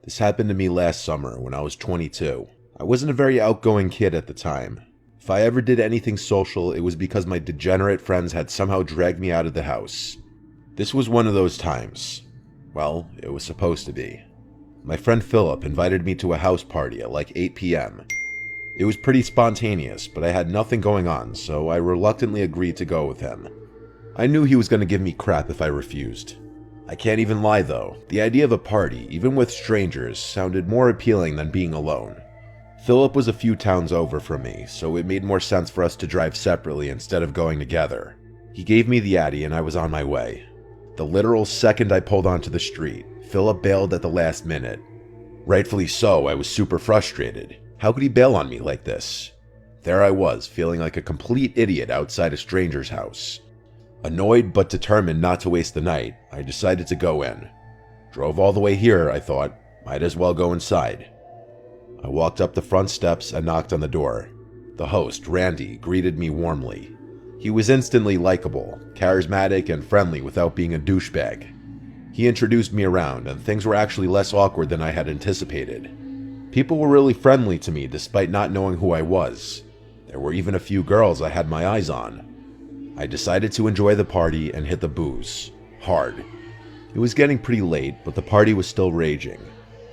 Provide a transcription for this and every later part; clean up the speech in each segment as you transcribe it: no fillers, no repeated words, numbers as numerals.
This happened to me last summer when I was 22. I wasn't a very outgoing kid at the time. If I ever did anything social, it was because my degenerate friends had somehow dragged me out of the house. This was one of those times. Well, it was supposed to be. My friend Philip invited me to a house party at like 8 p.m. It was pretty spontaneous, but I had nothing going on, so I reluctantly agreed to go with him. I knew he was going to give me crap if I refused. I can't even lie though, the idea of a party, even with strangers, sounded more appealing than being alone. Philip was a few towns over from me, so it made more sense for us to drive separately instead of going together. He gave me the Addy and I was on my way. The literal second I pulled onto the street, Philip bailed at the last minute. Rightfully so, I was super frustrated. How could he bail on me like this? There I was, feeling like a complete idiot outside a stranger's house. Annoyed but determined not to waste the night, I decided to go in. Drove all the way here, I thought, might as well go inside. I walked up the front steps and knocked on the door. The host, Randy, greeted me warmly. He was instantly likable, charismatic, and friendly without being a douchebag. He introduced me around, and things were actually less awkward than I had anticipated. People were really friendly to me despite not knowing who I was. There were even a few girls I had my eyes on. I decided to enjoy the party and hit the booze. Hard. It was getting pretty late, but the party was still raging.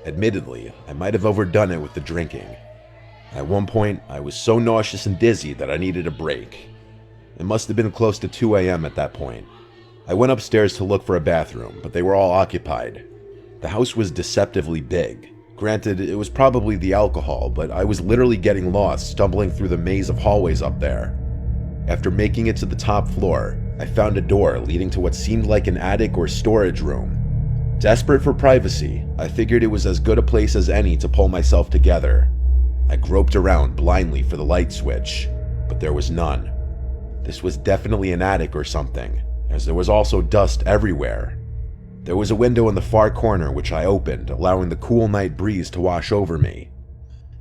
Admittedly, I might have overdone it with the drinking. At one point, I was so nauseous and dizzy that I needed a break. It must have been close to 2 a.m. at that point. I went upstairs to look for a bathroom, but they were all occupied. The house was deceptively big. Granted, it was probably the alcohol, but I was literally getting lost stumbling through the maze of hallways up there. After making it to the top floor, I found a door leading to what seemed like an attic or storage room. Desperate for privacy, I figured it was as good a place as any to pull myself together. I groped around blindly for the light switch, but there was none. This was definitely an attic or something, as there was also dust everywhere. There was a window in the far corner which I opened, allowing the cool night breeze to wash over me.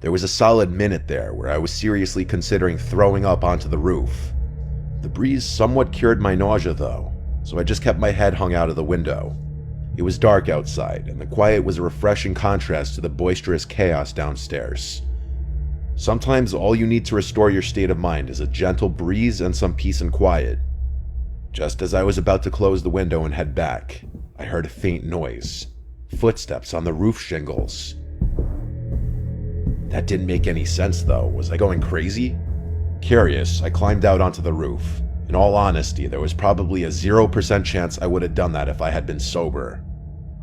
There was a solid minute there where I was seriously considering throwing up onto the roof. The breeze somewhat cured my nausea though, so I just kept my head hung out of the window. It was dark outside, and the quiet was a refreshing contrast to the boisterous chaos downstairs. Sometimes all you need to restore your state of mind is a gentle breeze and some peace and quiet. Just as I was about to close the window and head back, I heard a faint noise. Footsteps on the roof shingles. That didn't make any sense though. Was I going crazy? Curious, I climbed out onto the roof. In all honesty, there was probably a 0% chance I would have done that if I had been sober.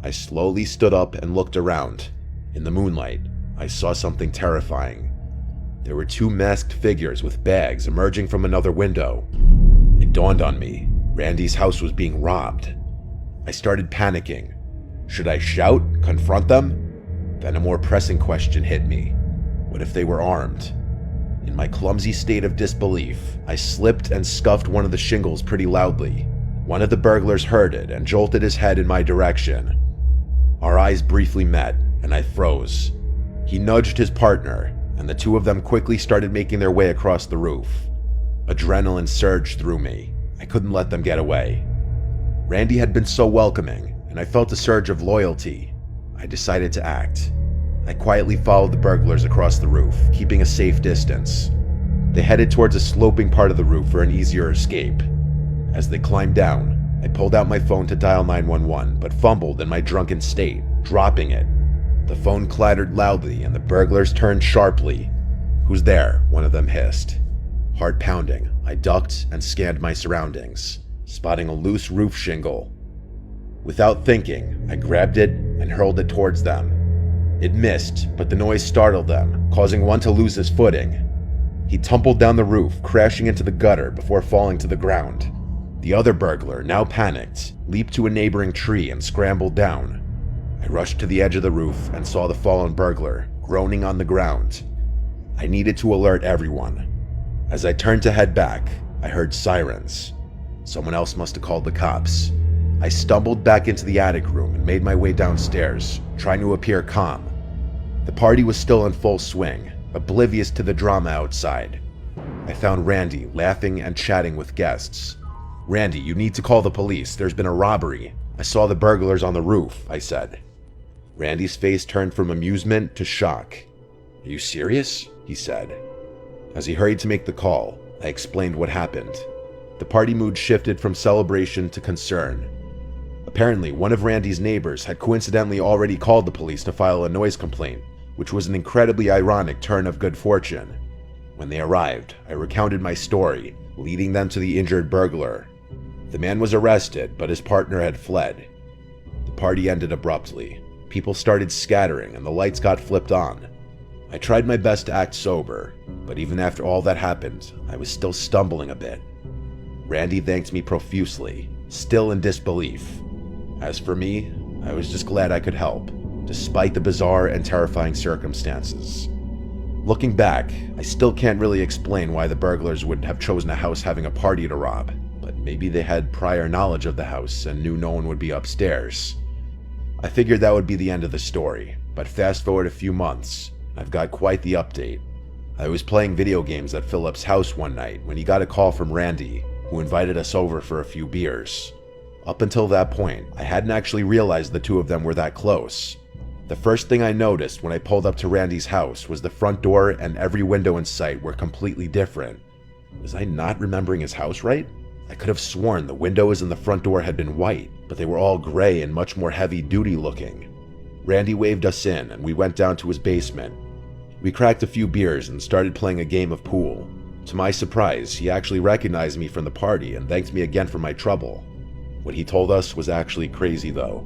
I slowly stood up and looked around. In the moonlight, I saw something terrifying. There were two masked figures with bags emerging from another window. It dawned on me. Randy's house was being robbed. I started panicking. Should I shout? Confront them? Then a more pressing question hit me. What if they were armed? In my clumsy state of disbelief, I slipped and scuffed one of the shingles pretty loudly. One of the burglars heard it and jolted his head in my direction. Our eyes briefly met, and I froze. He nudged his partner, and the two of them quickly started making their way across the roof. Adrenaline surged through me. I couldn't let them get away. Randy had been so welcoming, and I felt a surge of loyalty. I decided to act. I quietly followed the burglars across the roof, keeping a safe distance. They headed towards a sloping part of the roof for an easier escape. As they climbed down, I pulled out my phone to dial 911, but fumbled in my drunken state, dropping it. The phone clattered loudly and the burglars turned sharply. "Who's there?" one of them hissed. Heart pounding, I ducked and scanned my surroundings, spotting a loose roof shingle. Without thinking, I grabbed it and hurled it towards them. It missed, but the noise startled them, causing one to lose his footing. He tumbled down the roof, crashing into the gutter before falling to the ground. The other burglar, now panicked, leaped to a neighboring tree and scrambled down. I rushed to the edge of the roof and saw the fallen burglar, groaning on the ground. I needed to alert everyone. As I turned to head back, I heard sirens. Someone else must have called the cops. I stumbled back into the attic room and made my way downstairs, trying to appear calm. The party was still in full swing, oblivious to the drama outside. I found Randy laughing and chatting with guests. "Randy, you need to call the police. There's been a robbery. I saw the burglars on the roof," I said. Randy's face turned from amusement to shock. "Are you serious?" he said. As he hurried to make the call, I explained what happened. The party mood shifted from celebration to concern. Apparently, one of Randy's neighbors had coincidentally already called the police to file a noise complaint, which was an incredibly ironic turn of good fortune. When they arrived, I recounted my story, leading them to the injured burglar. The man was arrested, but his partner had fled. The party ended abruptly. People started scattering and the lights got flipped on. I tried my best to act sober, but even after all that happened, I was still stumbling a bit. Randy thanked me profusely, still in disbelief. As for me, I was just glad I could help, despite the bizarre and terrifying circumstances. Looking back, I still can't really explain why the burglars would have chosen a house having a party to rob, but maybe they had prior knowledge of the house and knew no one would be upstairs. I figured that would be the end of the story, but fast forward a few months, I've got quite the update. I was playing video games at Philip's house one night when he got a call from Randy, who invited us over for a few beers. Up until that point, I hadn't actually realized the two of them were that close. The first thing I noticed when I pulled up to Randy's house was the front door and every window in sight were completely different. Was I not remembering his house right? I could have sworn the windows and the front door had been white, but they were all gray and much more heavy-duty looking. Randy waved us in and we went down to his basement. We cracked a few beers and started playing a game of pool. To my surprise, he actually recognized me from the party and thanked me again for my trouble. What he told us was actually crazy though.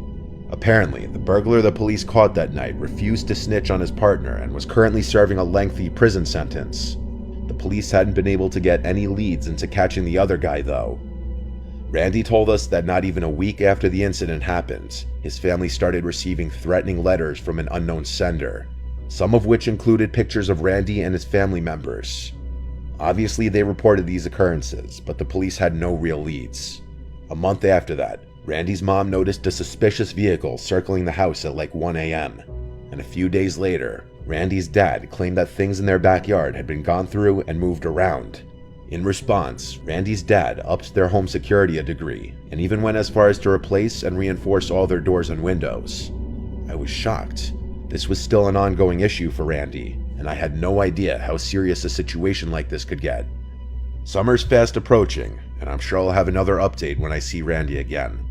Apparently, the burglar the police caught that night refused to snitch on his partner and was currently serving a lengthy prison sentence. The police hadn't been able to get any leads into catching the other guy though. Randy told us that not even a week after the incident happened, his family started receiving threatening letters from an unknown sender, some of which included pictures of Randy and his family members. Obviously, they reported these occurrences, but the police had no real leads. A month after that, Randy's mom noticed a suspicious vehicle circling the house at like 1 a.m. And a few days later, Randy's dad claimed that things in their backyard had been gone through and moved around. In response, Randy's dad upped their home security a degree and even went as far as to replace and reinforce all their doors and windows. I was shocked. This was still an ongoing issue for Randy, and I had no idea how serious a situation like this could get. Summer's fast approaching, and I'm sure I'll have another update when I see Randy again.